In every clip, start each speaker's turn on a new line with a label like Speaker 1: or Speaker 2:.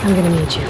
Speaker 1: I'm gonna need you.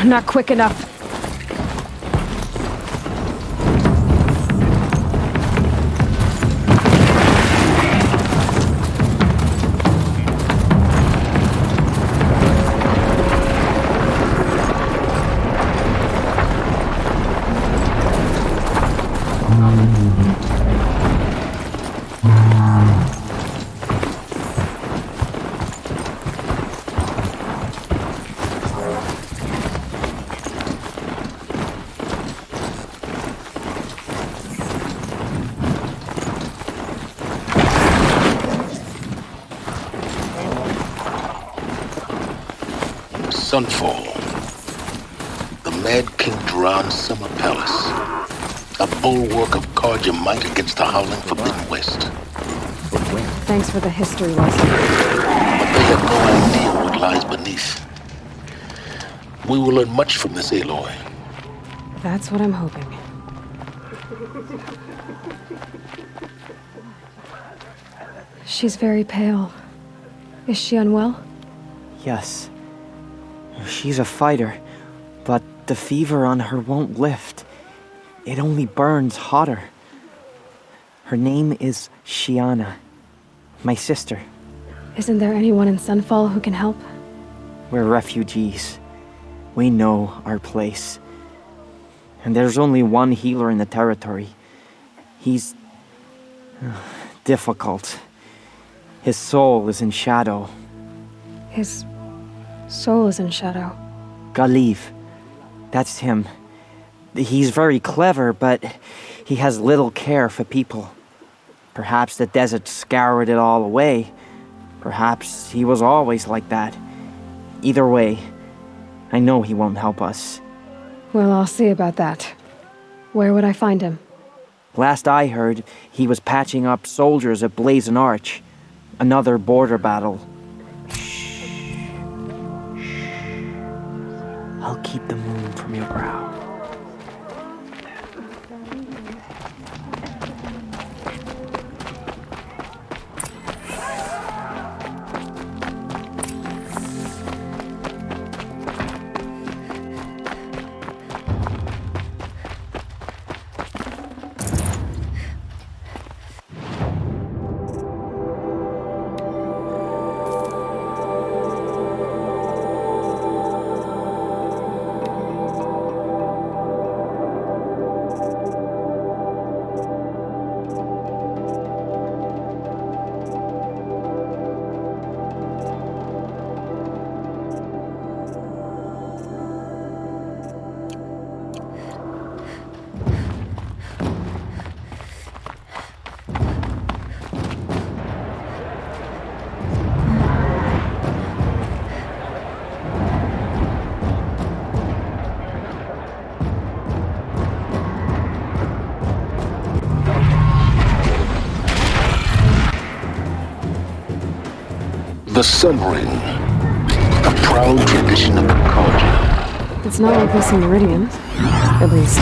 Speaker 1: Not quick enough.
Speaker 2: Sunfall. The Mad King Duran Summer Palace. A bulwark of guard your might against the howling Forbidden West.
Speaker 1: Thanks for the history lesson.
Speaker 2: But they have no idea what lies beneath. We will learn much from this Aloy.
Speaker 1: That's what I'm hoping. She's very pale. Is she unwell?
Speaker 3: Yes. She's a fighter, but the fever on her won't lift. It only burns hotter. Her name is Shiana, my sister.
Speaker 1: Isn't there anyone in Sunfall who can help?
Speaker 3: We're refugees. We know our place. And there's only one healer in the territory. He's difficult. His soul is in shadow.
Speaker 1: His soul is in shadow.
Speaker 3: Galiv. That's him. He's very clever, but he has little care for people. Perhaps the desert scoured it all away. Perhaps he was always like that. Either way, I know he won't help us.
Speaker 1: Well, I'll see about that. Where would I find him?
Speaker 3: Last I heard, he was patching up soldiers at Blazon Arch. Another border battle. Shh. I'll keep the moon from your brow.
Speaker 2: The Sun Ring, a proud tradition of Concordia.
Speaker 1: It's not like this in Meridian. At least.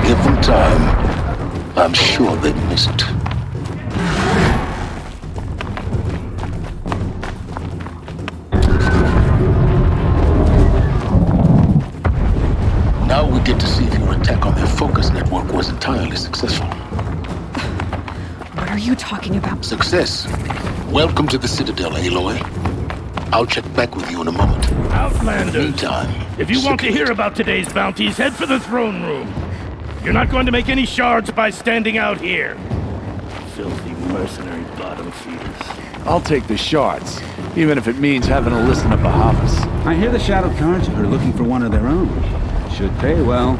Speaker 2: Give them time. I'm sure they'd miss it. successful.
Speaker 1: What are you talking about?
Speaker 2: Success. Welcome to the Citadel, Aloy. I'll check back with you in a moment.
Speaker 4: Outlanders,
Speaker 2: Meantime,
Speaker 4: if you want to
Speaker 2: circulate.
Speaker 4: hear about today's bounties, head for the throne room. You're not going to make any shards by standing out here. Filthy mercenary bottom feeders.
Speaker 5: I'll take the shards, even if it means having to listen to Bahavas.
Speaker 6: I hear the Shadow Cards are looking for one of their own. Should pay well.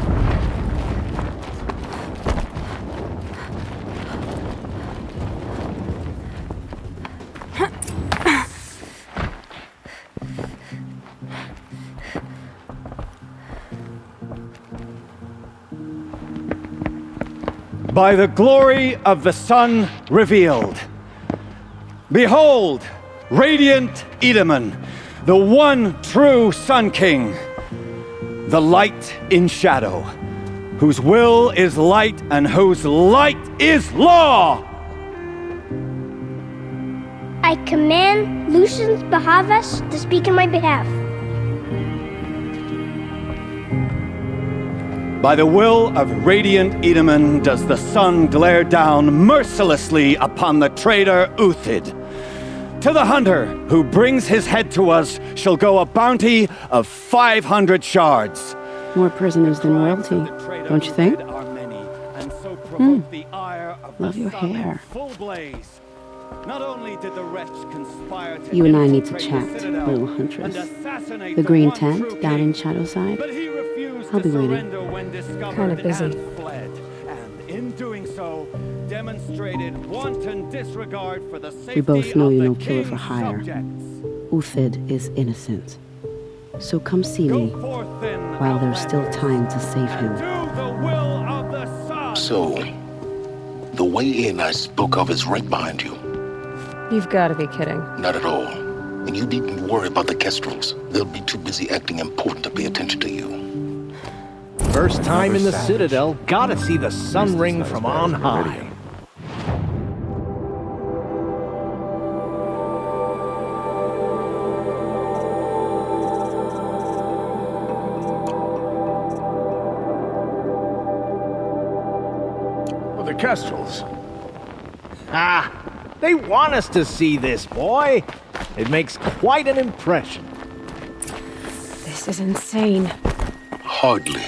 Speaker 7: By the glory of the sun revealed. Behold, radiant Edaman, the one true Sun King, the light in shadow, whose will is light and whose light is law!
Speaker 8: I command Lucius Bahavas to speak in my behalf.
Speaker 7: By the will of radiant Edaman does the sun glare down mercilessly upon the traitor Uthid. To the hunter who brings his head to us shall go a bounty of 500 shards.
Speaker 9: More prisoners than royalty, don't you think? Love your hair.
Speaker 7: Not only did the wretch conspire to
Speaker 9: You and I need to chat, little huntress. The green tent down in Shadowside. I'll be waiting.
Speaker 1: Kinda busy.
Speaker 7: And in doing so, demonstrated wanton disregard for the safety
Speaker 9: We both know
Speaker 7: of
Speaker 9: you're
Speaker 7: the
Speaker 9: no killer for
Speaker 7: king's
Speaker 9: hire.
Speaker 7: subjects.
Speaker 9: Uthid is innocent. So come see me
Speaker 7: Go forth then,
Speaker 9: while there's still
Speaker 7: outlanders,
Speaker 9: time to save him.
Speaker 7: do the will of the sun.
Speaker 2: So, the way in I spoke of is right behind you.
Speaker 1: You've got to be kidding.
Speaker 2: Not at all. And you needn't worry about the Kestrels. They'll be too busy acting important to pay attention to you.
Speaker 10: First time in the Citadel, gotta see the sun ring from on high.
Speaker 5: Well, the Kestrels.
Speaker 10: Ah, they want us to see this, boy. It makes quite an impression.
Speaker 1: This is insane.
Speaker 2: Hardly.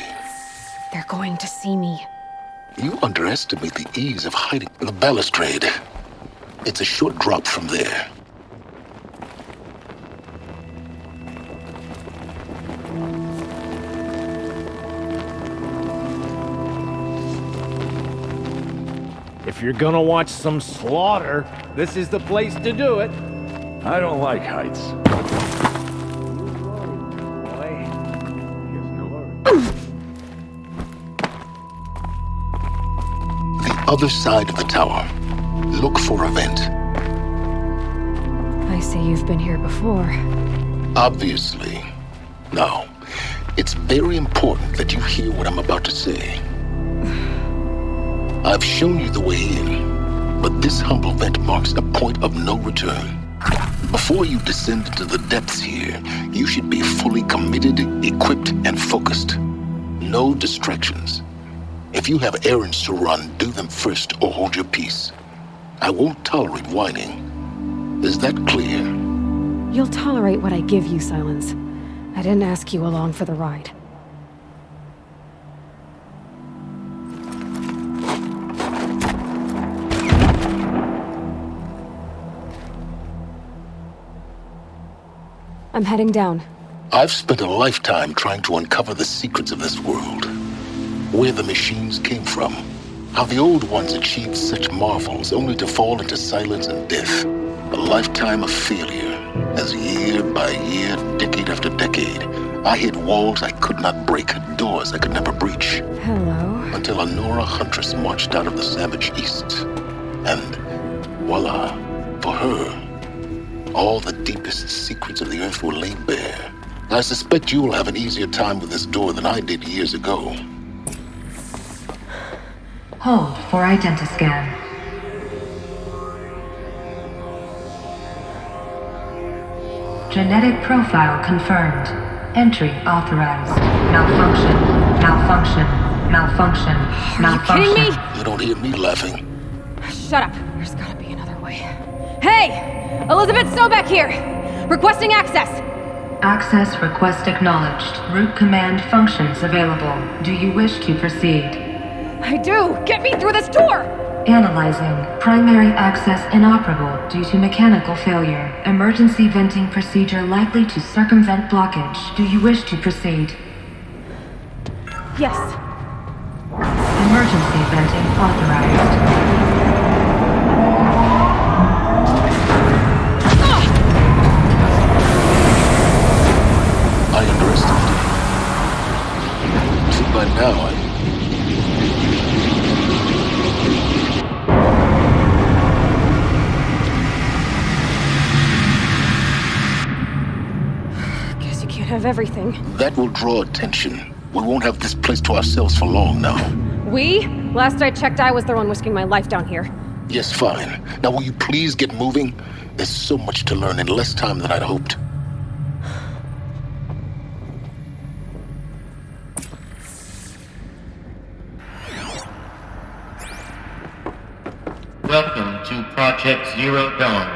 Speaker 1: They're going to see me.
Speaker 2: You underestimate the ease of hiding the balustrade. It's a short drop from there.
Speaker 10: If you're gonna watch some slaughter, this is the place to do it.
Speaker 5: I don't like heights.
Speaker 2: The other side of the tower. Look for a vent.
Speaker 1: I see you've been here before.
Speaker 2: Obviously. Now, it's very important that you hear what I'm about to say. I've shown you the way in, but this humble vent marks a point of no return. Before you descend into the depths here, you should be fully committed, equipped, and focused. No distractions. If you have errands to run, do them first or hold your peace. I won't tolerate whining. Is that clear?
Speaker 1: You'll tolerate what I give you, Silence. I didn't ask you along for the ride. I'm heading down.
Speaker 2: I've spent a lifetime trying to uncover the secrets of this world. Where the machines came from. How the old ones achieved such marvels only to fall into silence and death. A lifetime of failure, as year by year, decade after decade, I hit walls I could not break, doors I could never breach.
Speaker 1: Hello.
Speaker 2: Until a Nora huntress marched out of the savage east. And voila, for her, all the deepest secrets of the earth were laid bare. I suspect you'll have an easier time with this door than I did years ago.
Speaker 11: Hold for identiscan. Genetic profile confirmed. Entry authorized. Malfunction. Malfunction. Malfunction.
Speaker 1: Are you kidding me?
Speaker 2: You don't hear me laughing.
Speaker 1: Shut up. There's gotta be another way. Hey! Elizabeth Sobek here! Requesting access!
Speaker 11: Access request acknowledged. Root command functions available. Do you wish to proceed?
Speaker 1: I do! Get me through this door!
Speaker 11: Analyzing. Primary access inoperable due to mechanical failure. Emergency venting procedure likely to circumvent blockage. Do you wish to proceed?
Speaker 1: Yes.
Speaker 11: Emergency venting authorized.
Speaker 2: I underestimated you. See, by now,
Speaker 1: Guess you can't have everything.
Speaker 2: that will draw attention. We won't have this place to ourselves for long now.
Speaker 1: We? Last I checked, I was the one risking my life down here.
Speaker 2: Yes, fine. Now will you please get moving? There's so much to learn in less time than I'd hoped.
Speaker 12: Welcome to Project Zero Dawn.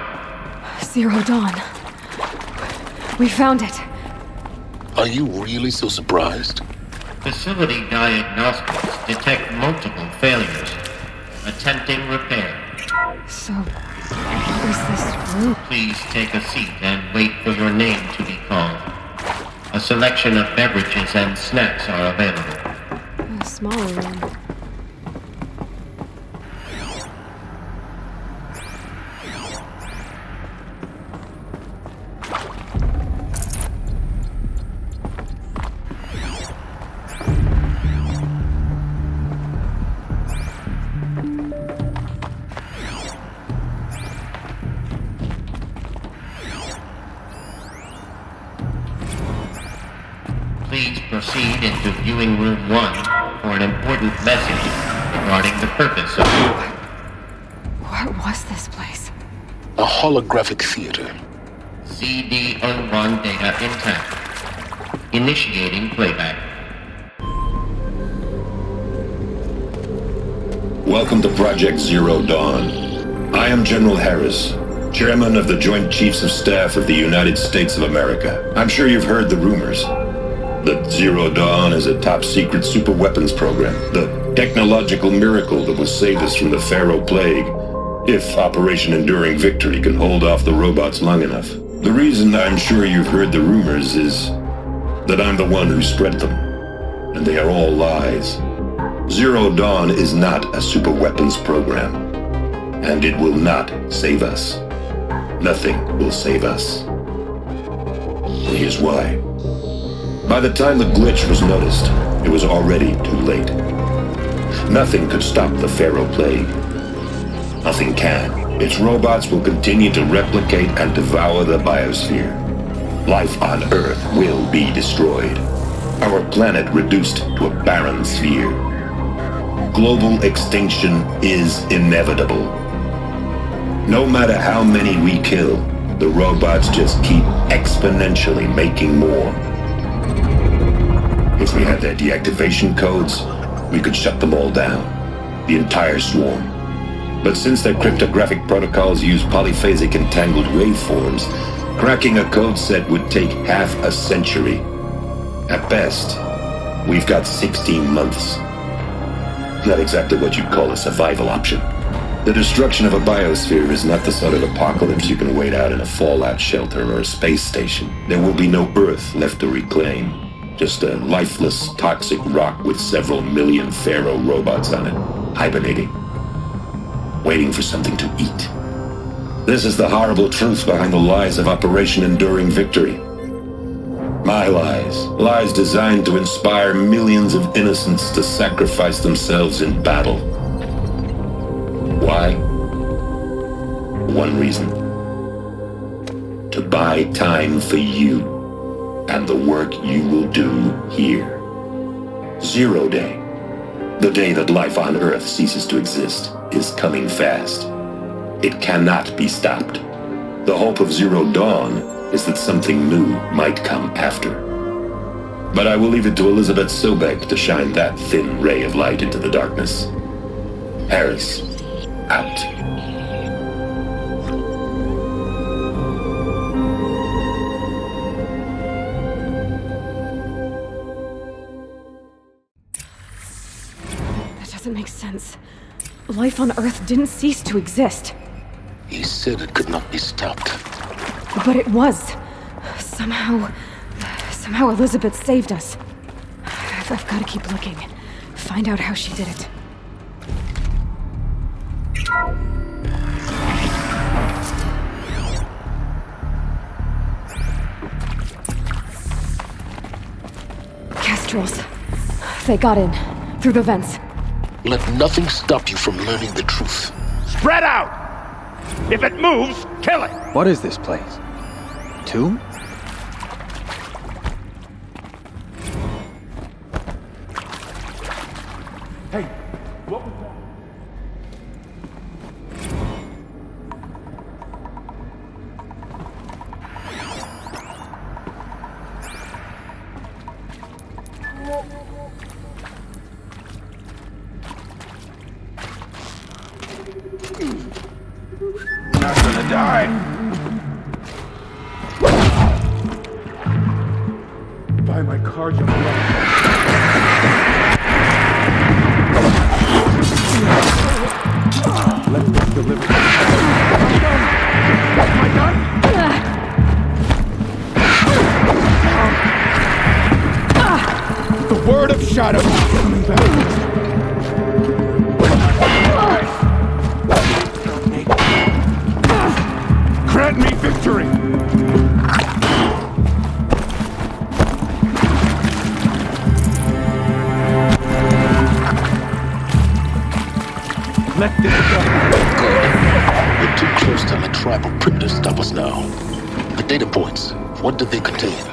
Speaker 1: Zero Dawn. We found it.
Speaker 2: Are you really so surprised?
Speaker 12: Facility diagnostics detect multiple failures. Attempting repair.
Speaker 1: So, what is this room?
Speaker 12: Please take a seat and wait for your name to be called. A selection of beverages and snacks are available.
Speaker 1: A smaller room.
Speaker 12: Please proceed into viewing room 1 for an important message regarding the purpose of
Speaker 1: What was this place?
Speaker 2: A holographic theater.
Speaker 12: CD01 data intact. Initiating playback.
Speaker 13: Welcome to Project Zero Dawn. I am General Harris, Chairman of the Joint Chiefs of Staff of the United States of America. I'm sure you've heard the rumors that Zero Dawn is a top-secret superweapons program, the technological miracle that will save us from the Pharaoh Plague, if Operation Enduring Victory can hold off the robots long enough. The reason I'm sure you've heard the rumors is that I'm the one who spread them, and they are all lies. Zero Dawn is not a superweapons program, and it will not save us. Nothing will save us. And here's why. By the time the glitch was noticed, it was already too late. Nothing could stop the Pharaoh Plague. Nothing can. Its robots will continue to replicate and devour the biosphere. Life on Earth will be destroyed. Our planet reduced to a barren sphere. Global extinction is inevitable. No matter how many we kill, the robots just keep exponentially making more. If we had their deactivation codes, we could shut them all down, the entire swarm. But since their cryptographic protocols use polyphasic entangled waveforms, cracking a code set would take half a century. At best, we've got 16 months. Not exactly what you'd call a survival option. The destruction of a biosphere is not the sort of apocalypse you can wait out in a fallout shelter or a space station. There will be no Earth left to reclaim. Just a lifeless, toxic rock with several million Pharaoh robots on it, hibernating, waiting for something to eat. This is the horrible truth behind the lies of Operation Enduring Victory. My lies. Lies designed to inspire millions of innocents to sacrifice themselves in battle. Why? One reason. To buy time for you and the work you will do here. Zero Day, the day that life on Earth ceases to exist, is coming fast. It cannot be stopped. The hope of Zero Dawn is that something new might come after. But I will leave it to Elizabeth Sobek to shine that thin ray of light into the darkness. Harris, out.
Speaker 1: That doesn't make sense. Life on Earth didn't cease to exist.
Speaker 2: He said it could not be stopped.
Speaker 1: But it was. Somehow Elizabeth saved us. I've got to keep looking. Find out how she did it. Kestrels. They got in. Through the vents.
Speaker 2: Let nothing stop you from learning the truth.
Speaker 4: Spread out! If it moves, kill it!
Speaker 7: What is this place? Tomb?
Speaker 4: Hey, what was that? Not gonna die. Buy my card, you Let this deliver. My gun? The word of Shadow coming back. Grant me victory! Let this go.
Speaker 2: Good. We're too close to let tribal prisoners stop us now. The data points, what did they contain?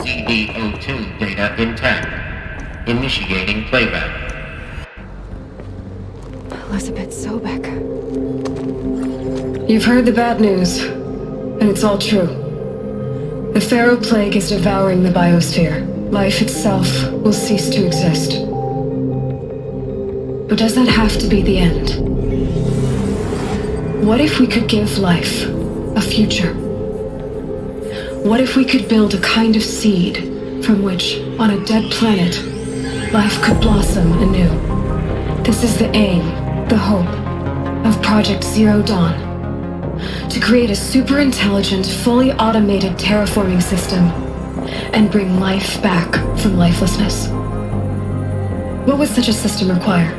Speaker 12: CD02 data intact. Initiating playback.
Speaker 1: Elizabeth Sobek.
Speaker 11: You've heard the bad news, and it's all true. The Pharaoh Plague is devouring the biosphere. Life itself will cease to exist. But does that have to be the end? What if we could give life a future? What if we could build a kind of seed from which, on a dead planet, life could blossom anew? This is the aim, the hope, of Project Zero Dawn. To create a super-intelligent, fully automated terraforming system and bring life back from lifelessness. What would such a system require?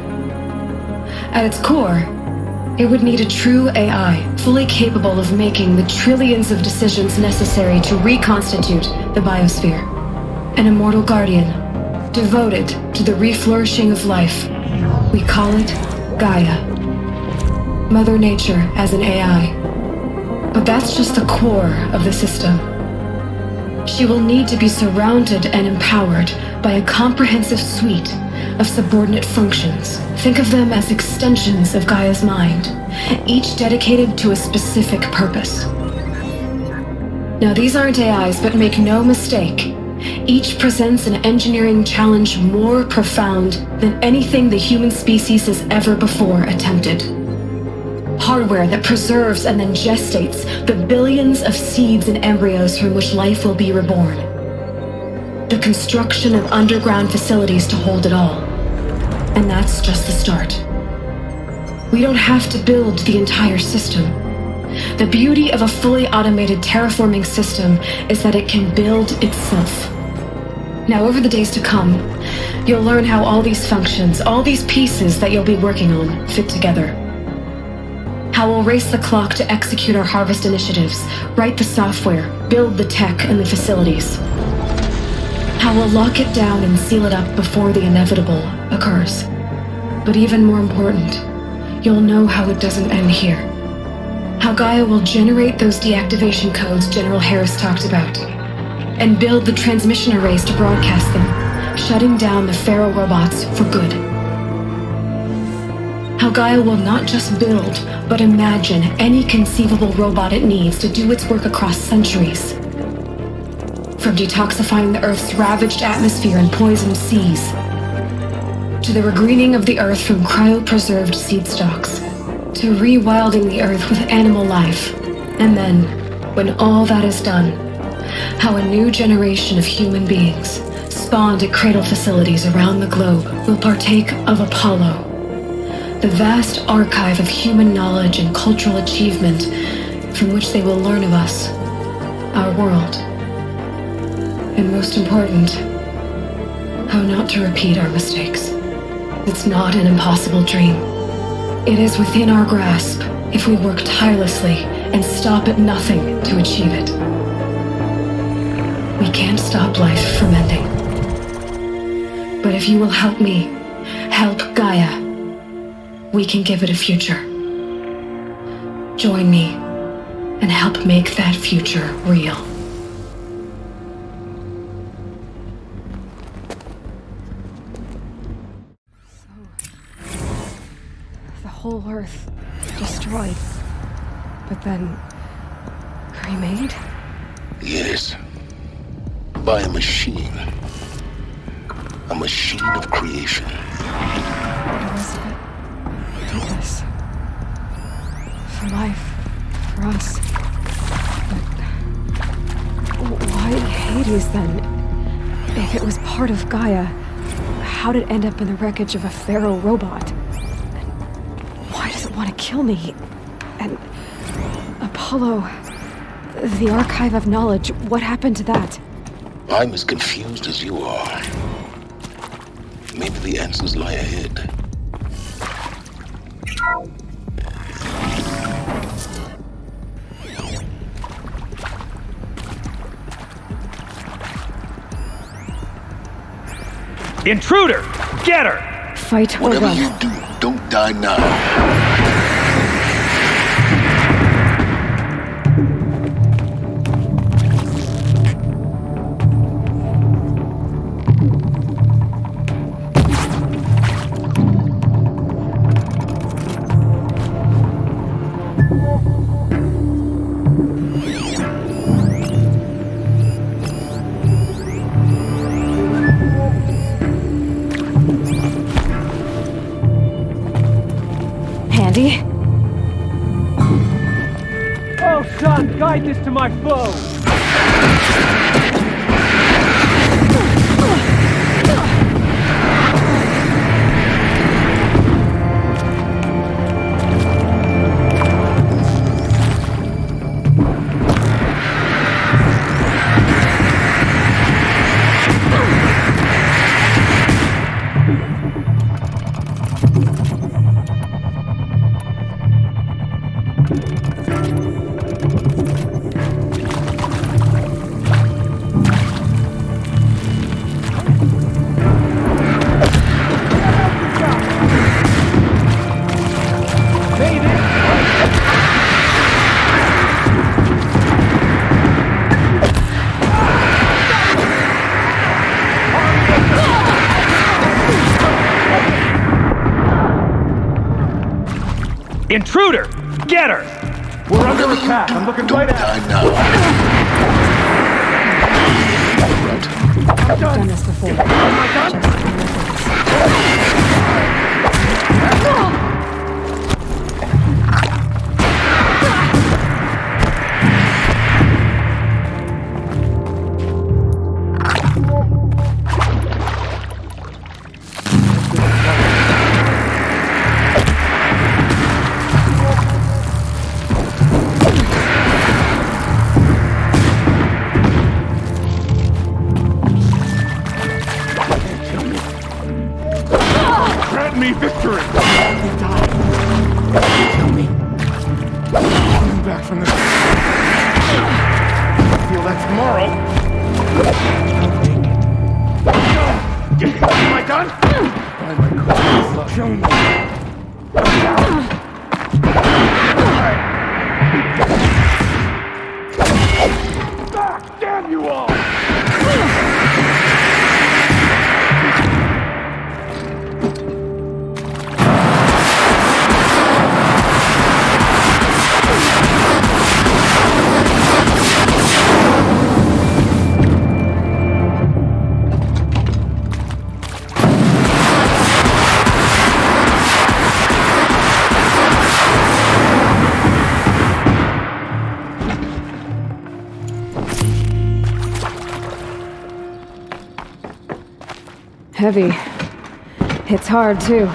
Speaker 11: At its core, it would need a true AI, fully capable of making the trillions of decisions necessary to reconstitute the biosphere. An immortal guardian, devoted to the reflourishing of life. We call it Gaia. Mother Nature as an AI. But that's just the core of the system. She will need to be surrounded and empowered by a comprehensive suite of subordinate functions. Think of them as extensions of Gaia's mind, each dedicated to a specific purpose. Now, these aren't AIs, but make no mistake, each presents an engineering challenge more profound than anything the human species has ever before attempted. Hardware that preserves and then gestates the billions of seeds and embryos from which life will be reborn. The construction of underground facilities to hold it all. And that's just the start. We don't have to build the entire system. The beauty of a fully automated terraforming system is that it can build itself. Now, over the days to come, you'll learn how all these functions, all these pieces that you'll be working on, fit together. How we'll race the clock to execute our harvest initiatives, write the software, build the tech and the facilities. How we'll lock it down and seal it up before the inevitable occurs. But even more important, you'll know how it doesn't end here. How Gaia will generate those deactivation codes General Harris talked about, and build the transmission arrays to broadcast them, shutting down the Pharaoh robots for good. How Gaia will not just build, but imagine any conceivable robot it needs to do its work across centuries. From detoxifying the Earth's ravaged atmosphere and poisoned seas, to the regreening of the Earth from cryopreserved seed stalks, to rewilding the Earth with animal life. And then, when all that is done, how a new generation of human beings, spawned at cradle facilities around the globe, will partake of Apollo, the vast archive of human knowledge and cultural achievement from which they will learn of us, our world. And most important, how not to repeat our mistakes. It's not an impossible dream. It is within our grasp if we work tirelessly and stop at nothing to achieve it. We can't stop life from ending. But if you will help me, help Gaia, we can give it a future. Join me and help make that future real.
Speaker 1: The whole Earth destroyed, but then remade?
Speaker 2: Yes. By a machine. A machine of creation.
Speaker 1: Elizabeth did this. For life. For us. But why Hades then? If it was part of Gaia, how'd it end up in the wreckage of a Pharaoh robot? Why does it want to kill me? And Apollo, the archive of knowledge, what happened to that?
Speaker 2: I'm as confused as you are. Maybe the answers lie ahead.
Speaker 7: Intruder! Get her!
Speaker 1: Fight or
Speaker 2: Whatever
Speaker 1: run.
Speaker 2: you do, don't die now.
Speaker 1: Handy?
Speaker 7: Oh, son, guide this to my foe! Intruder! Get her! We're under attack. I'm looking right at her.
Speaker 1: I've done this before.
Speaker 7: Oh my God! Victory! Tell me. Coming back from this. Feel that tomorrow.
Speaker 4: My gun? Damn you all!
Speaker 1: Heavy. It's hard, too.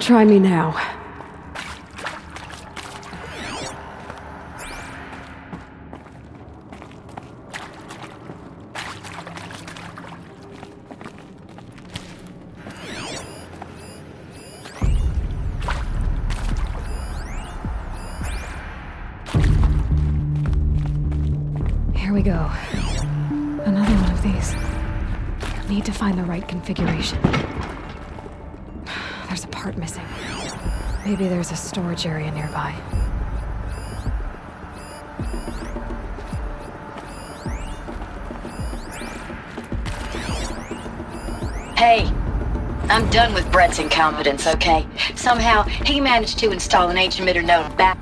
Speaker 1: Try me now. Here we go. Another one of these. Need to find the right configuration. There's a part missing. Maybe there's a storage area nearby.
Speaker 14: Hey, I'm done with Brett's incompetence, okay? Somehow, he managed to install an H-emitter node back.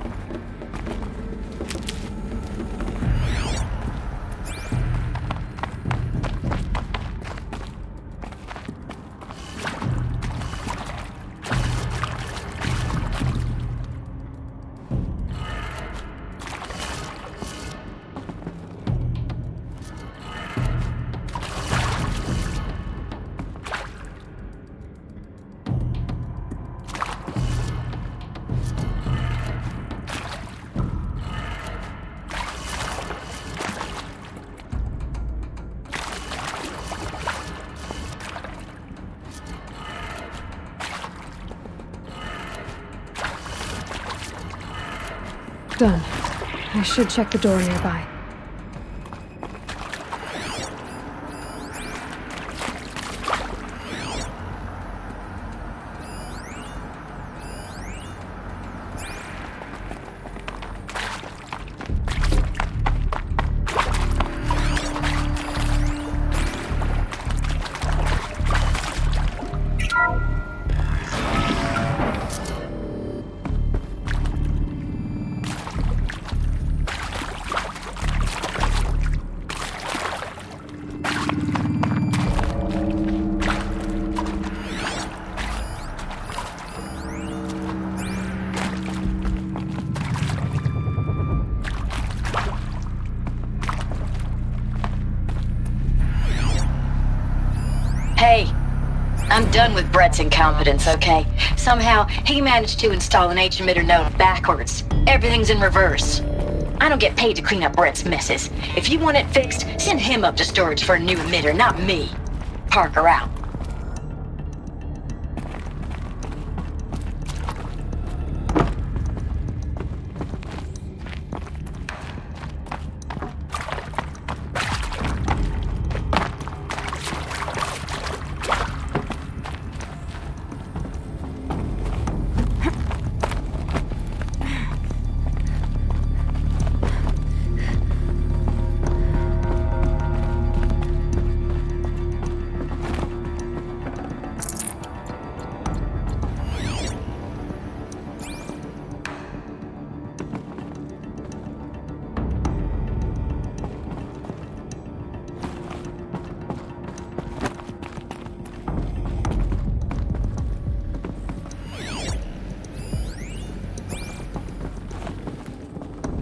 Speaker 1: Done. I should check the door nearby.
Speaker 14: Hey, I'm done with Brett's incompetence, okay? Somehow, he managed to install an H-emitter node backwards. Everything's in reverse. I don't get paid to clean up Brett's messes. If you want it fixed, send him up to storage for a new emitter, not me. Parker out.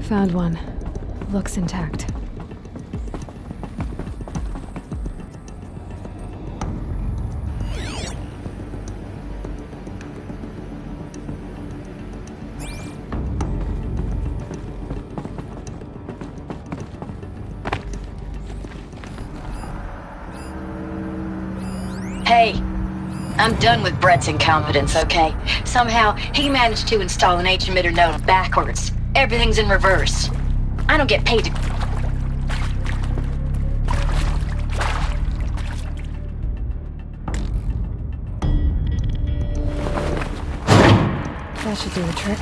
Speaker 1: Found one. Looks intact.
Speaker 14: Hey, I'm done with Brett's incompetence, okay? Somehow, he managed to install an H-emitter node backwards. Everything's in reverse. I don't get paid to...
Speaker 1: That should do the trick.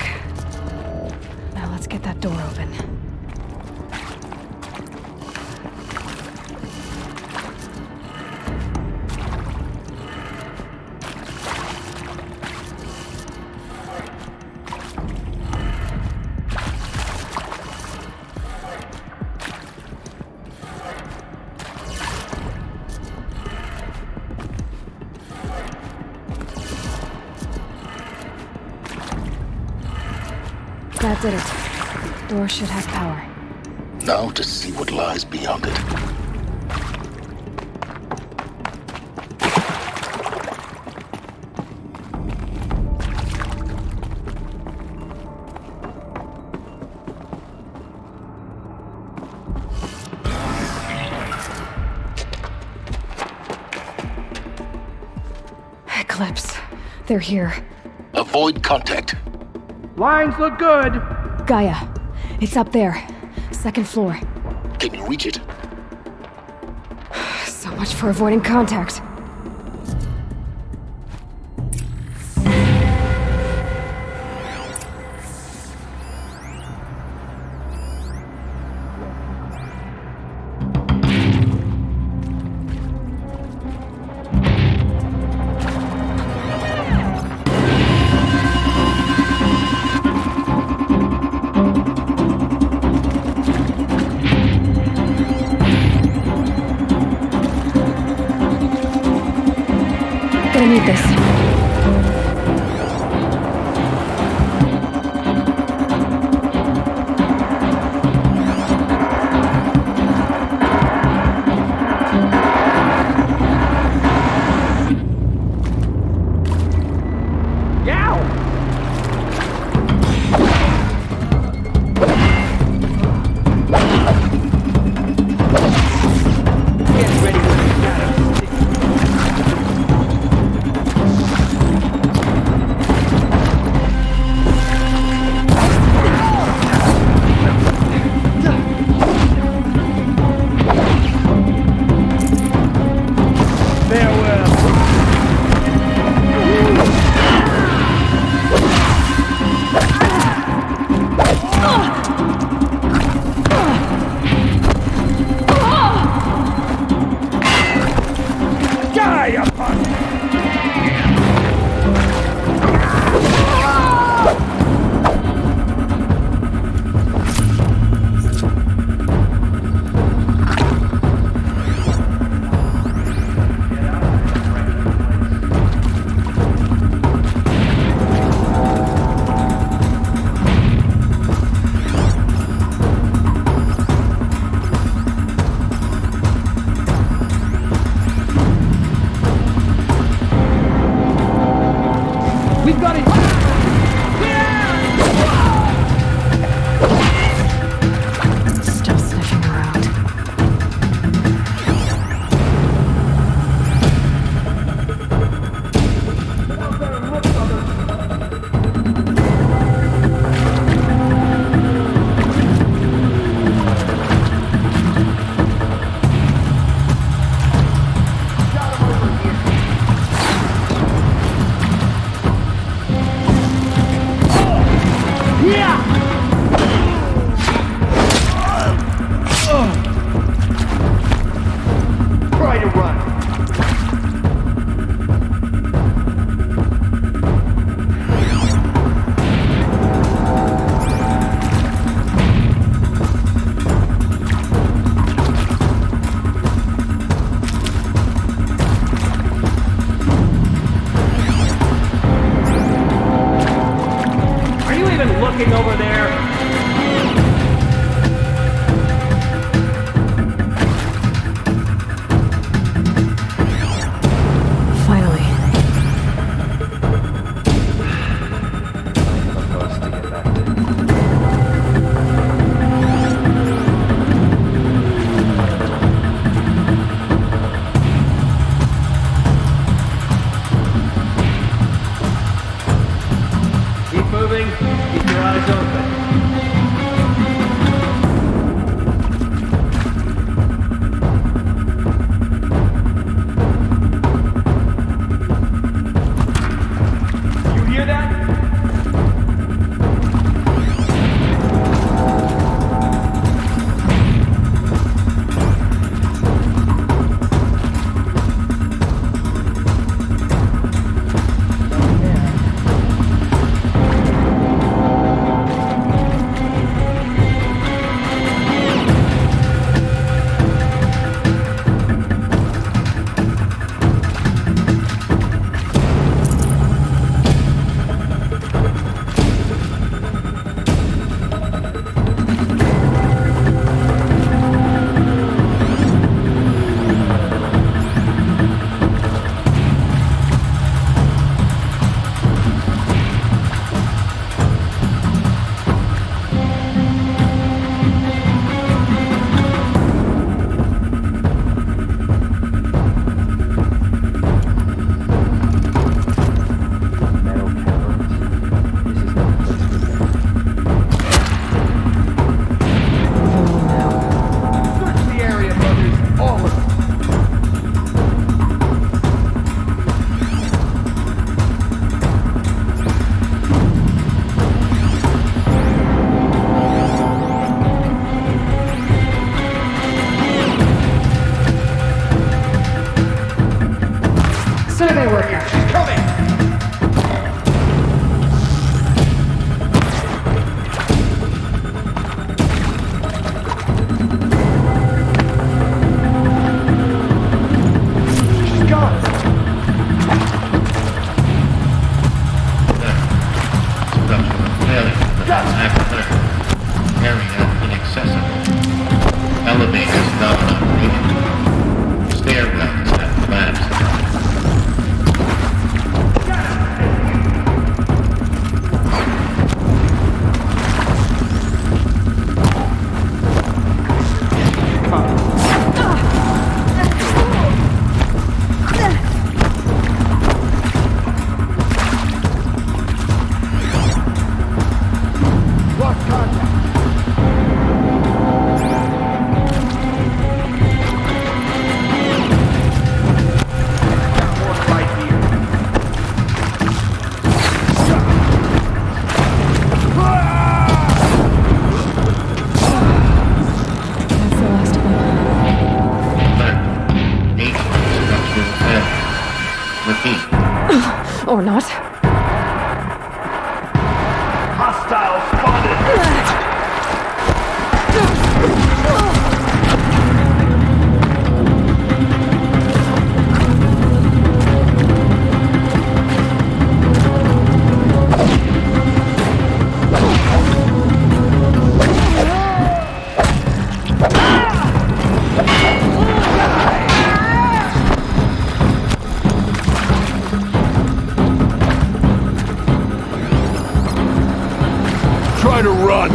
Speaker 1: Now let's get that door open. That did it. Door should have power.
Speaker 2: Now to see what lies beyond it.
Speaker 1: Eclipse. They're here.
Speaker 2: Avoid contact.
Speaker 4: Lines look good.
Speaker 1: Gaia. It's up there. Second floor.
Speaker 2: Can you reach it?
Speaker 1: So much for avoiding contact. Gonna need this. Survey worker.
Speaker 7: Coming! She's gone!
Speaker 12: Area inaccessible. Elevators not in operation. Stairwells have collapsed.
Speaker 1: Or not.
Speaker 4: Hostile spotted!
Speaker 5: Try to run!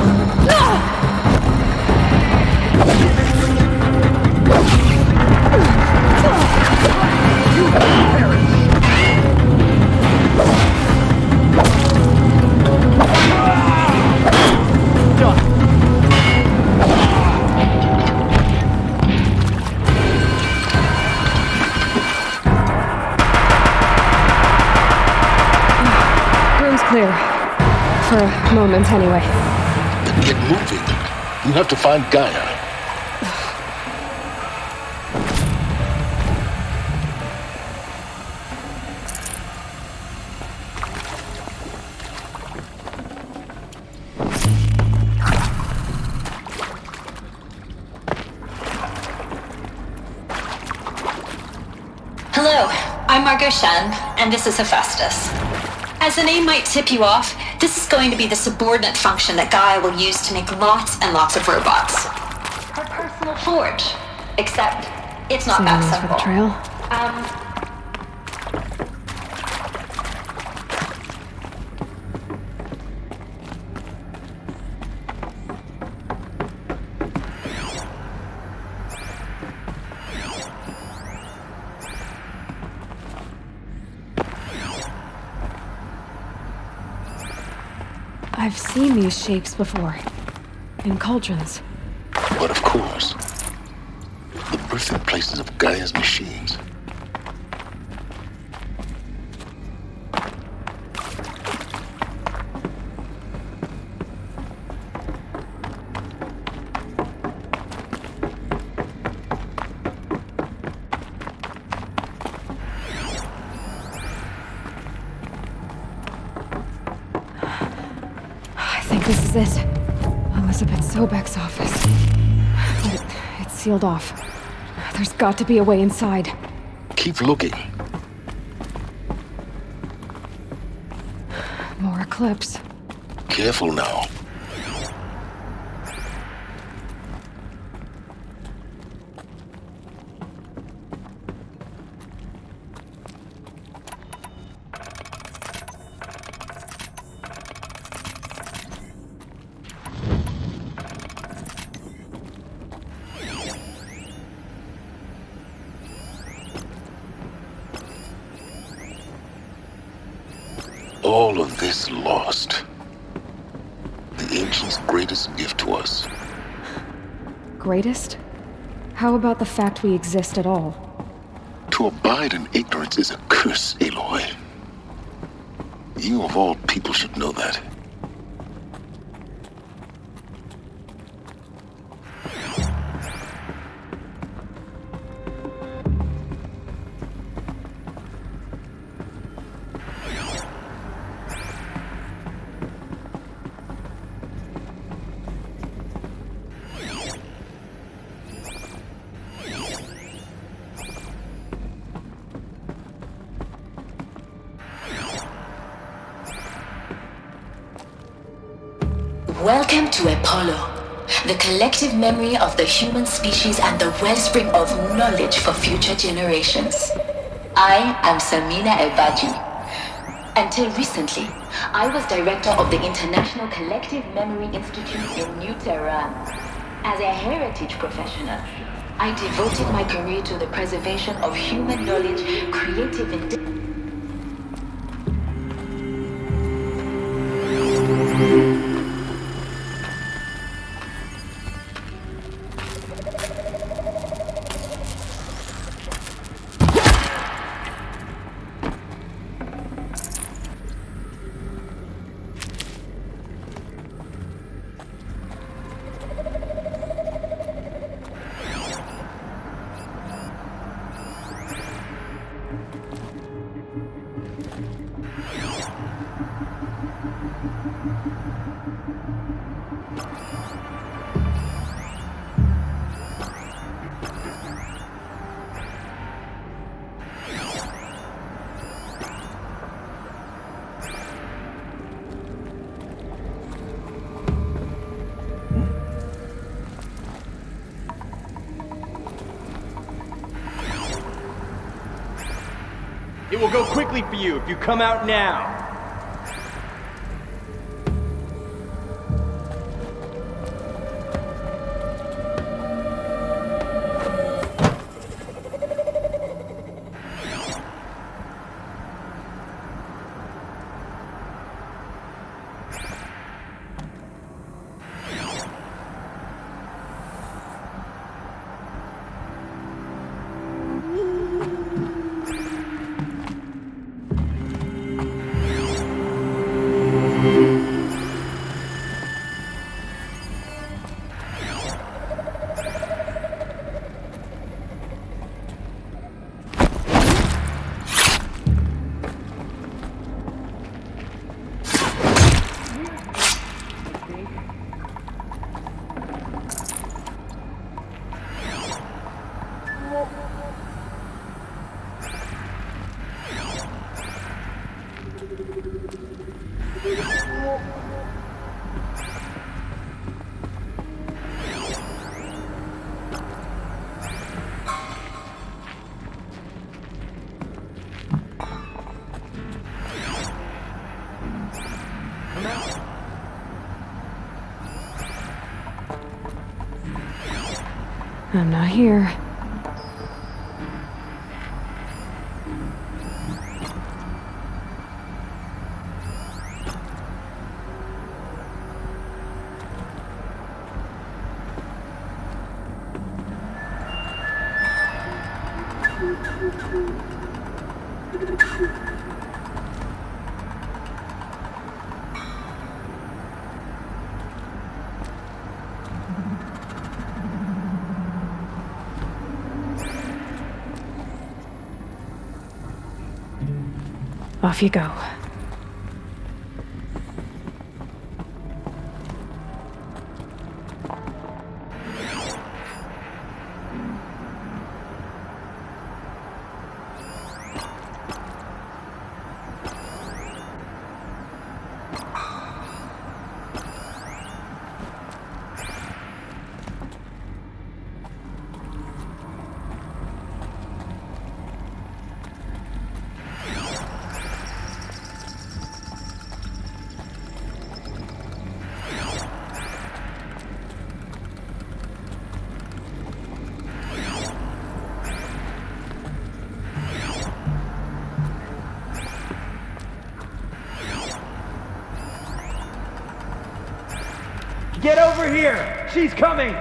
Speaker 1: Room's clear. For a moment, anyway.
Speaker 2: Then get moving. You have to find Gaia.
Speaker 14: Hello, I'm Margot Shen, and this is Hephaestus. As the name might tip you off, this is going to be the subordinate function that Gaia will use to make lots and lots of robots. Her personal forge. Except, it's not that
Speaker 1: For
Speaker 14: simple.
Speaker 1: the trail. I've seen these shapes before. In cauldrons.
Speaker 2: But of course, the birthing places of Gaia's machines.
Speaker 1: I think this is it. Elizabeth Sobek's office. But it's sealed off. There's got to be a way inside.
Speaker 2: Keep looking.
Speaker 1: More eclipse.
Speaker 2: Careful now. All of this lost. The ancients' greatest gift to us.
Speaker 1: Greatest? How about the fact we exist at all?
Speaker 2: To abide in ignorance is a curse, Aloy. You of all people should know that.
Speaker 14: Welcome to Apollo, the collective memory of the human species and the wellspring of knowledge for future generations. I am Samina El-Baji. Until recently, I was director of the International Collective Memory Institute in New Tehran. As a heritage professional, I devoted my career to the preservation of human knowledge, creative and
Speaker 15: It will go quickly for you if you come out now.
Speaker 1: I'm not here. Off you go.
Speaker 15: Get over here! She's coming!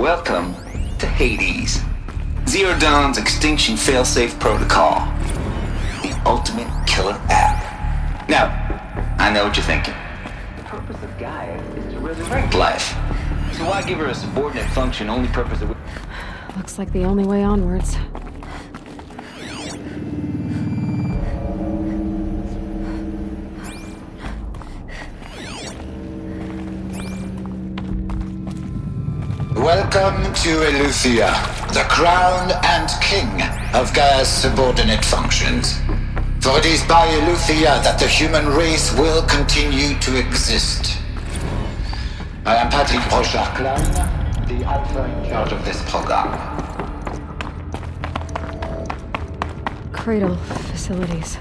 Speaker 16: Welcome to Hades. Zero Dawn's extinction failsafe protocol. The ultimate killer app. Now, I know what you're thinking. The purpose of Gaia is to resurrect life. So why give her a subordinate function only purpose of...
Speaker 1: Looks like the only way onwards.
Speaker 2: Welcome to Eleuthia, the crown and king of Gaia's subordinate functions. For it is by Eleuthia that the human race will continue to exist. I am Patrick Brochard-Klein, the Alpha in charge of this program.
Speaker 1: Cradle facilities.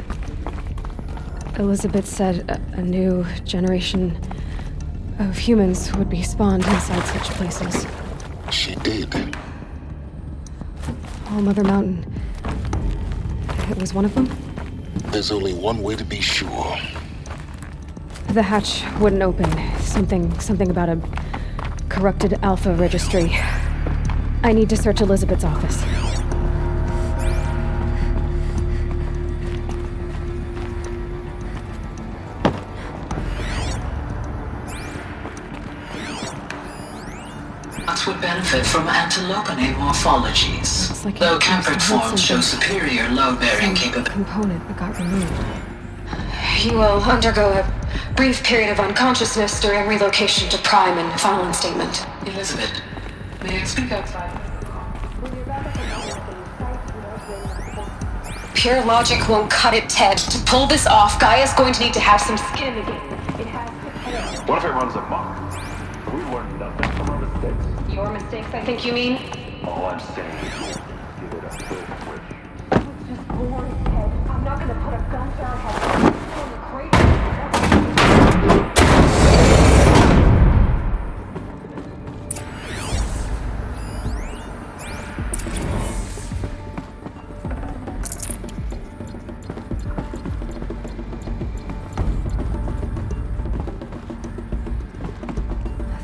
Speaker 1: Elizabeth said a new generation of humans would be spawned inside such places.
Speaker 2: She did.
Speaker 1: All Mother Mountain. It was one of them?
Speaker 2: There's only one way to be sure.
Speaker 1: The hatch wouldn't open. Something about a corrupted Alpha registry. I need to search Elizabeth's office.
Speaker 14: Would benefit from anthropological morphologies,
Speaker 1: like
Speaker 14: though Campered forms show superior load-bearing capability.
Speaker 1: Component that got removed.
Speaker 11: You will undergo a brief period of unconsciousness during relocation to Prime and final instatement.
Speaker 14: Elizabeth, may I speak outside?
Speaker 11: Pure logic won't cut it, Ted. To pull this off, Gaia's going to need to have some skin in the game. It has to pay.
Speaker 17: What if it runs amok? We learned nothing from our mistakes.
Speaker 11: Your mistakes, I think you mean?
Speaker 17: All I'm saying is, give it a big switch.
Speaker 11: I was just born, Ted. I'm not gonna put a gun to our head.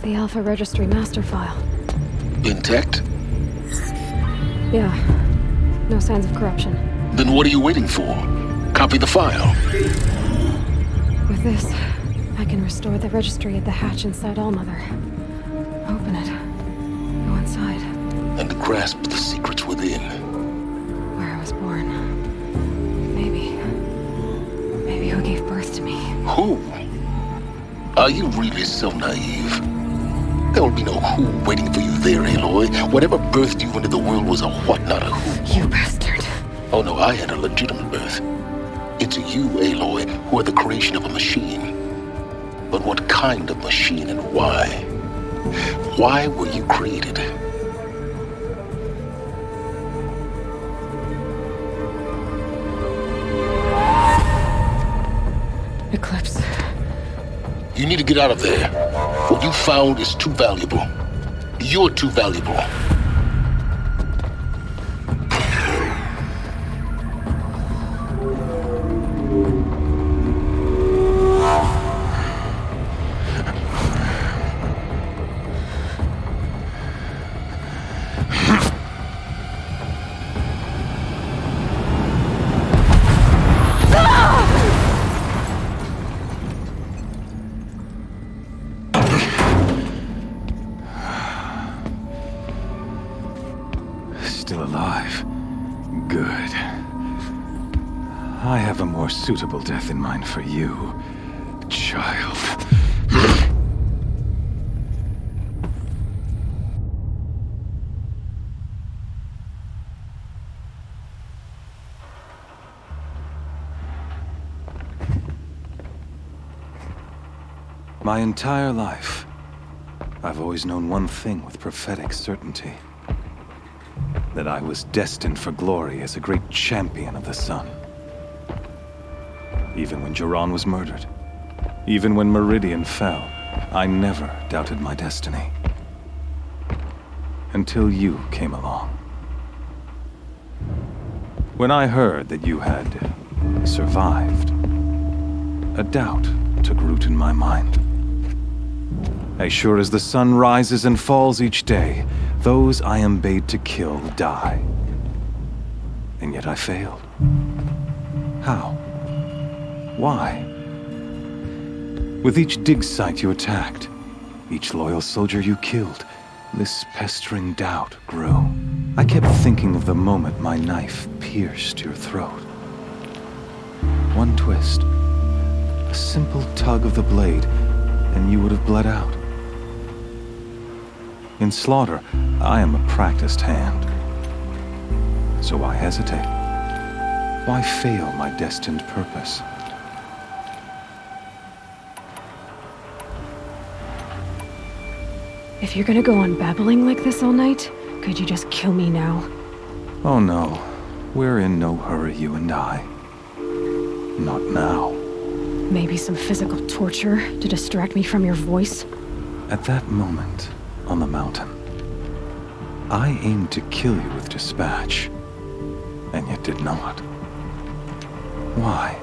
Speaker 1: The Alpha Registry master file.
Speaker 2: Intact?
Speaker 1: Yeah. No signs of corruption.
Speaker 2: Then what are you waiting for? Copy the file.
Speaker 1: With this, I can restore the registry at the hatch inside Allmother. Open it. Go inside.
Speaker 2: And grasp the secrets within.
Speaker 1: Where I was born. Maybe who gave birth to me.
Speaker 2: Who? Are you really so naive? There will be no who waiting for you there, Aloy. Whatever birthed you into the world was a what, not a who.
Speaker 1: You bastard.
Speaker 2: Oh no, I had a legitimate birth. It's you, Aloy, who are the creation of a machine. But what kind of machine and why? Why were you created?
Speaker 1: Eclipse.
Speaker 2: You need to get out of there. What you found is too valuable. You're too valuable.
Speaker 5: Still alive. Good. I have a more suitable death in mind for you, child. My entire life, I've always known one thing with prophetic certainty. That I was destined for glory as a great champion of the sun. Even when Jiran was murdered, even when Meridian fell, I never doubted my destiny. Until you came along. When I heard that you had survived, a doubt took root in my mind. As sure as the sun rises and falls each day, those I am bade to kill die. And yet I failed. How? Why? With each dig site you attacked, each loyal soldier you killed, this pestering doubt grew. I kept thinking of the moment my knife pierced your throat. One twist, a simple tug of the blade, and you would have bled out. In slaughter, I am a practiced hand. So why hesitate? Why fail my destined purpose?
Speaker 1: If you're gonna go on babbling like this all night, could you just kill me now?
Speaker 5: Oh no, we're in no hurry, you and I. Not now.
Speaker 1: Maybe some physical torture to distract me from your voice?
Speaker 5: At that moment, on the mountain, I aimed to kill you with dispatch, and yet did not. Why?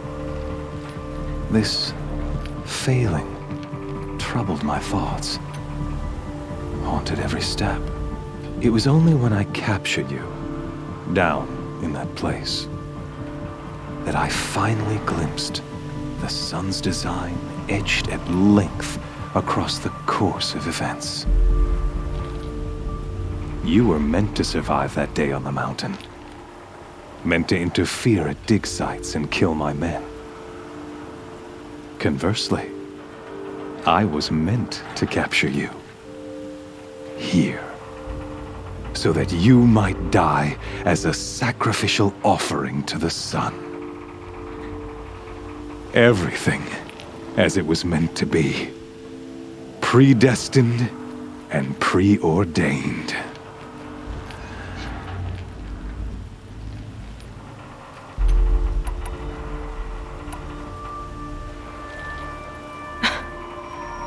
Speaker 5: This failing troubled my thoughts, haunted every step. It was only when I captured you, down in that place, that I finally glimpsed the sun's design etched at length across the course of events. You were meant to survive that day on the mountain. Meant to interfere at dig sites and kill my men. Conversely, I was meant to capture you. Here. So that you might die as a sacrificial offering to the sun. Everything as it was meant to be. Predestined and preordained.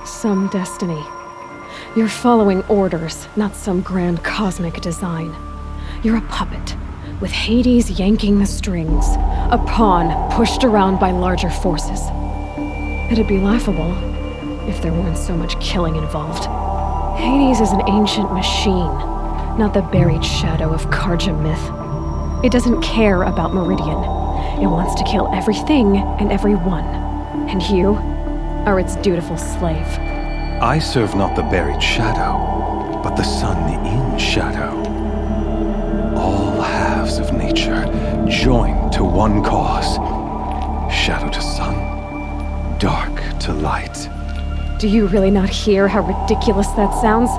Speaker 1: Some destiny. You're following orders, not some grand cosmic design. You're a puppet, with Hades yanking the strings, a pawn pushed around by larger forces. It'd be laughable if there weren't so much killing involved. Hades is an ancient machine, not the buried shadow of Karja myth. It doesn't care about Meridian. It wants to kill everything and everyone. And you are its dutiful slave.
Speaker 5: I serve not the buried shadow, but the sun in shadow. All halves of nature joined to one cause. Shadow to sun, dark to light.
Speaker 1: Do you really not hear how ridiculous that sounds?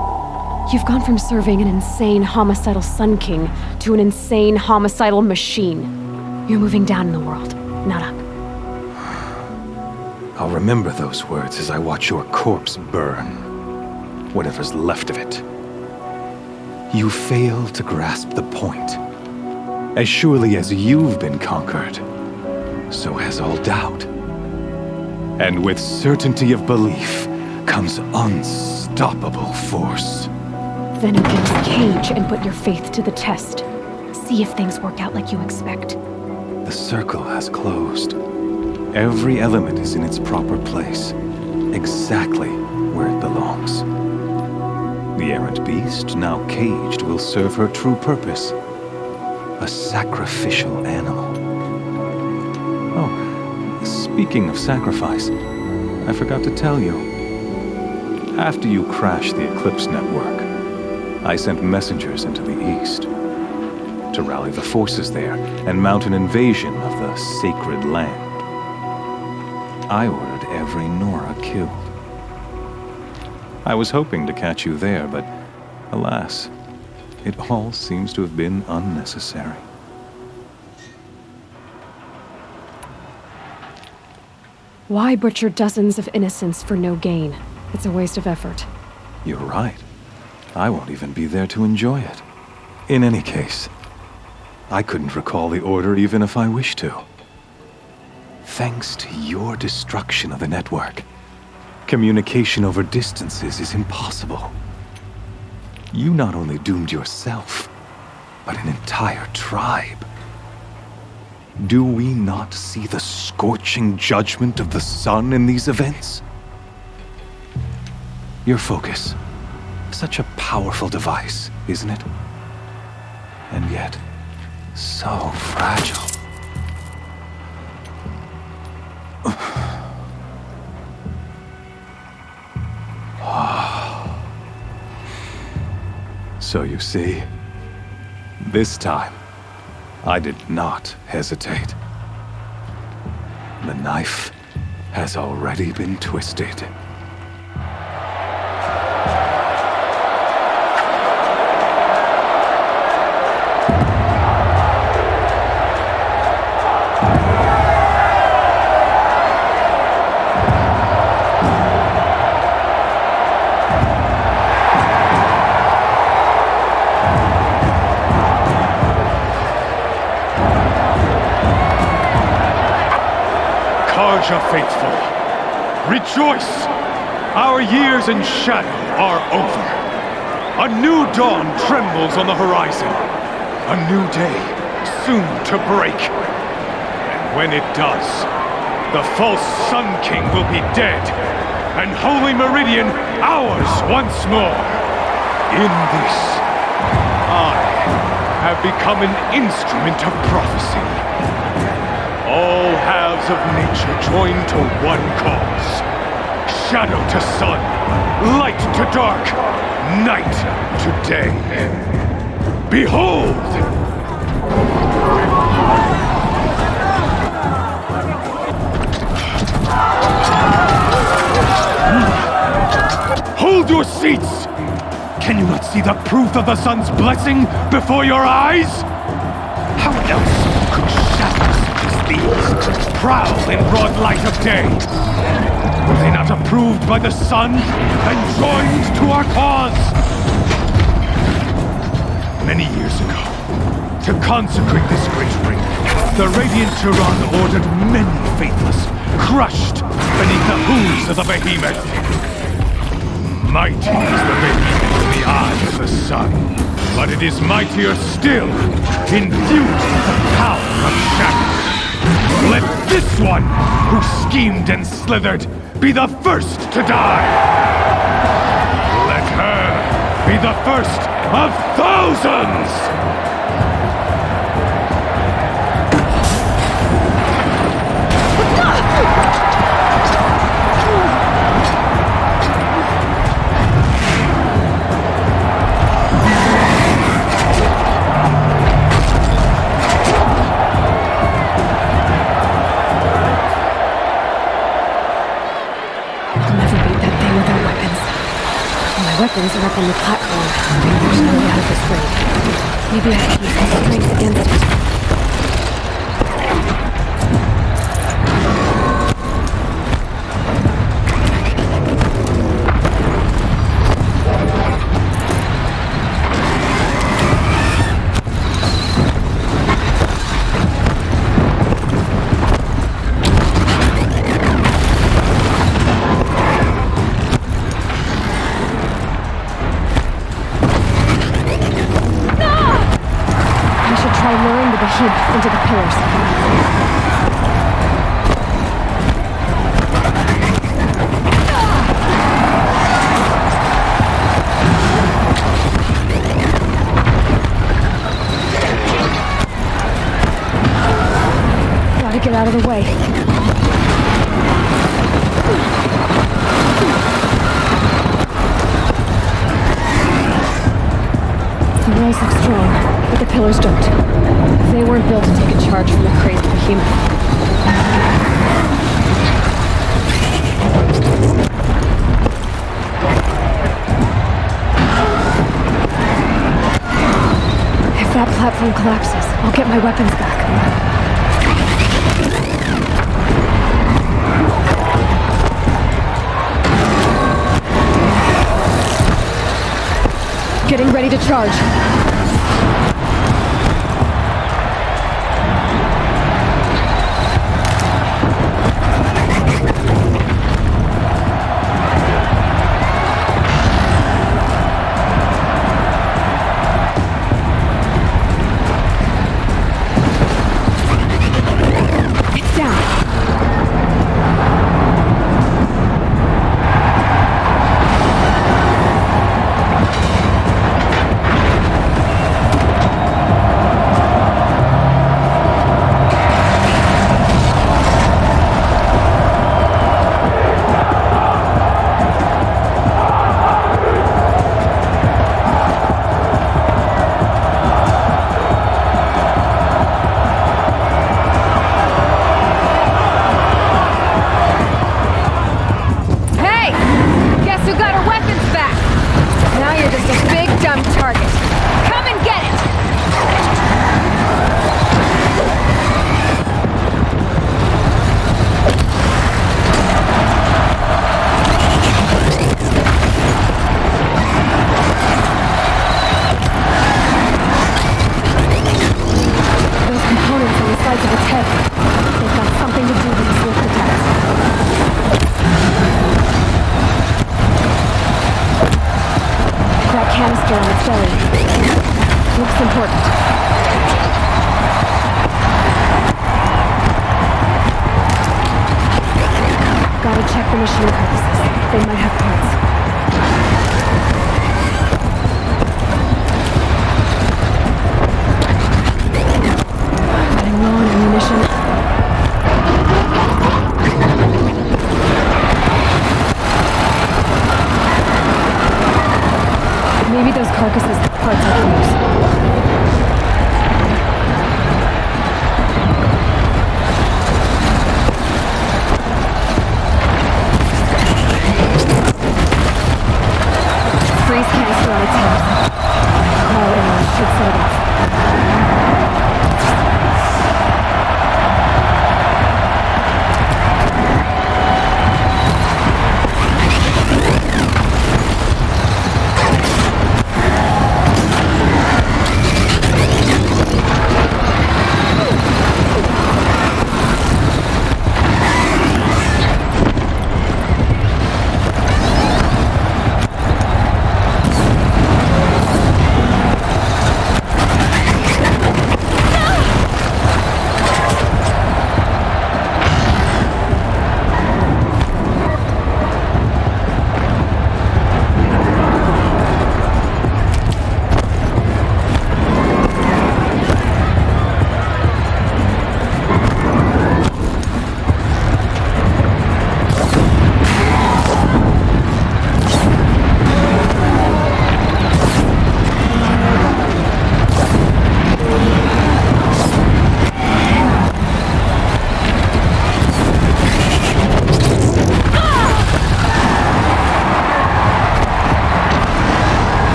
Speaker 1: You've gone from serving an insane homicidal Sun King to an insane homicidal machine. You're moving down in the world, not up.
Speaker 5: I'll remember those words as I watch your corpse burn. Whatever's left of it. You fail to grasp the point. As surely as you've been conquered, so has all doubt. And with certainty of belief comes unstoppable force.
Speaker 1: Then open this cage and put your faith to the test. See if things work out like you expect.
Speaker 5: The circle has closed. Every element is in its proper place, exactly where it belongs. The errant beast, now caged, will serve her true purpose. A sacrificial animal. Oh, speaking of sacrifice, I forgot to tell you. After you crashed the Eclipse network, I sent messengers into the east to rally the forces there and mount an invasion of the sacred land. I ordered every Nora killed. I was hoping to catch you there, but alas, it all seems to have been unnecessary.
Speaker 1: Why butcher dozens of innocents for no gain? It's a waste of effort.
Speaker 5: You're right. I won't even be there to enjoy it. In any case, I couldn't recall the order even if I wished to. Thanks to your destruction of the network, communication over distances is impossible. You not only doomed yourself, but an entire tribe. Do we not see the scorching judgment of the sun in these events? Your focus. Such a powerful device, isn't it? And yet, so fragile. So you see, this time, I did not hesitate. The knife has already been twisted.
Speaker 18: Faithful, rejoice! Our years in shadow are over. A new dawn trembles on the horizon. A new day soon to break. And when it does, the false Sun King will be dead, and Holy Meridian ours once more. In this, I have become an instrument of prophecy. All halves of nature join to one cause. Shadow to sun, light to dark, night to day. Behold! Hold your seats! Can you not see the proof of the sun's blessing before your eyes? How else could shadows these prowl in broad light of day? Were they not approved by the sun and joined to our cause? Many years ago, to consecrate this great ring, the Radiant Tyrann ordered many faithless crushed beneath the hooves of the behemoth. Mighty is the behemoth in the eye of the sun, but it is mightier still, infused with the power of shadow. Let this one, who schemed and slithered, be the first to die! Let her be the first of thousands!
Speaker 1: Weapons are up on the platform. There's no way out of this raid. Maybe I can use my strength against it. Into the pillars. Gotta get out of the way. The walls look strong, but the pillars don't. They weren't built to take a charge from a crazed behemoth. If that platform collapses, I'll get my weapons back. Getting ready to charge. canister on its belly. Looks important. Gotta check the machine carcasses. They might have parts. Running low on ammunition. Maybe those carcasses have parts I can use. Freeze canister on its head. Crawl in should set it off.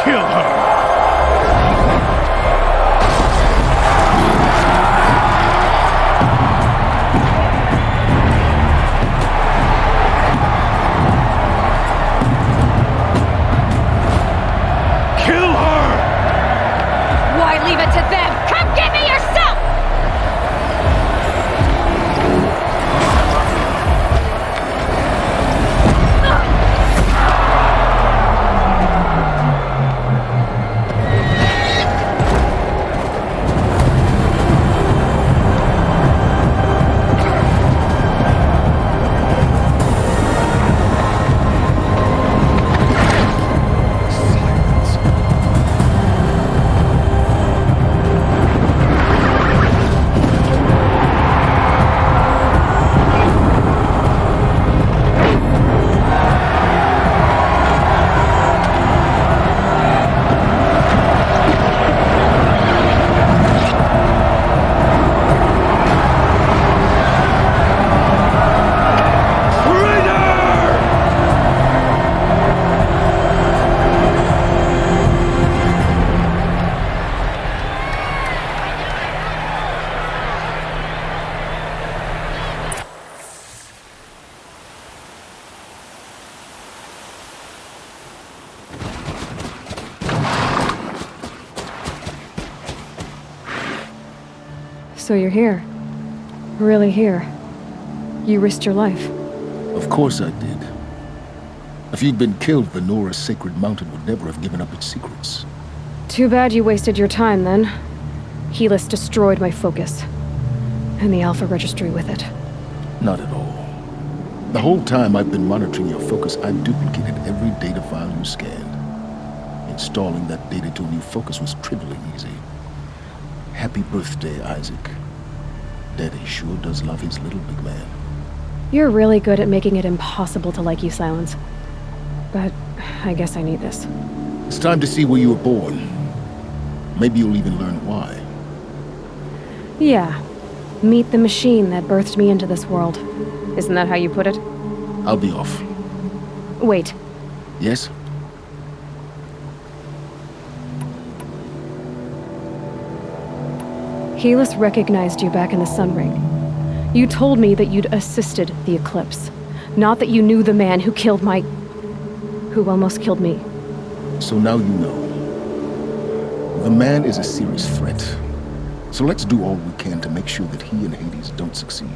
Speaker 18: Kill her!
Speaker 1: Leave it to them! Come get me yourself! So you're here. Really here. You risked your life.
Speaker 2: Of course I did. If you'd been killed, the Nora's sacred mountain would never have given up its secrets.
Speaker 1: Too bad you wasted your time, then. Helis destroyed my focus. And the Alpha Registry with it.
Speaker 2: Not at all. The whole time I've been monitoring your focus, I've duplicated every data file you scanned. Installing that data to a new focus was trivially easy. Happy birthday, Isaac. Daddy sure does love his little big man.
Speaker 1: You're really good at making it impossible to like you, Silence. But I guess I need this.
Speaker 2: It's time to see where you were born. Maybe you'll even learn why.
Speaker 1: Yeah. Meet the machine that birthed me into this world. Isn't that how you put it?
Speaker 2: I'll be off.
Speaker 1: Wait.
Speaker 2: Yes?
Speaker 1: Helis recognized you back in the Sun Ring. You told me that you'd assisted the Eclipse. Not that you knew the man who killed who almost killed me.
Speaker 2: So now you know. The man is a serious threat. So let's do all we can to make sure that he and Hades don't succeed.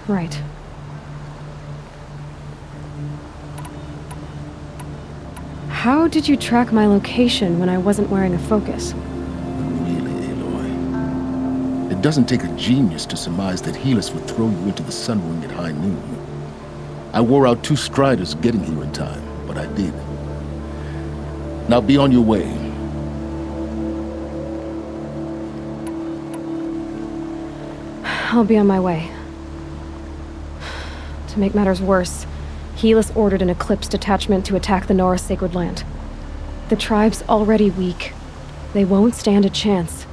Speaker 1: Right. How did you track my location when I wasn't wearing a focus?
Speaker 2: It doesn't take a genius to surmise that Helis would throw you into the Sun Ring at high noon. I wore out 2 striders getting here in time, but I did. Now be on your way.
Speaker 1: I'll be on my way. To make matters worse, Helis ordered an Eclipse detachment to attack the Nora Sacred Land. The tribe's already weak. They won't stand a chance.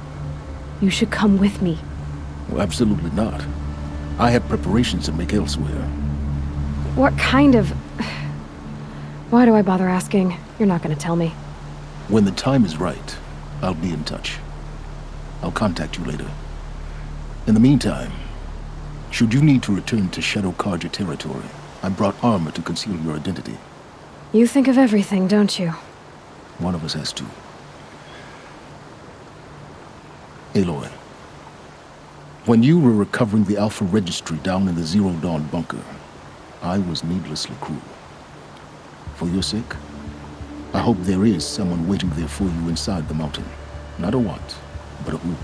Speaker 1: You should come with me.
Speaker 2: Well, absolutely not. I have preparations to make elsewhere.
Speaker 1: What kind of... Why do I bother asking? You're not gonna tell me.
Speaker 2: When the time is right, I'll be in touch. I'll contact you later. In the meantime, should you need to return to Shadow Karja territory, I brought armor to conceal your identity.
Speaker 1: You think of everything, don't you?
Speaker 2: One of us has to. Aloy, when you were recovering the Alpha Registry down in the Zero Dawn bunker, I was needlessly cruel. For your sake, I hope there is someone waiting there for you inside the mountain. Not a what, but a who.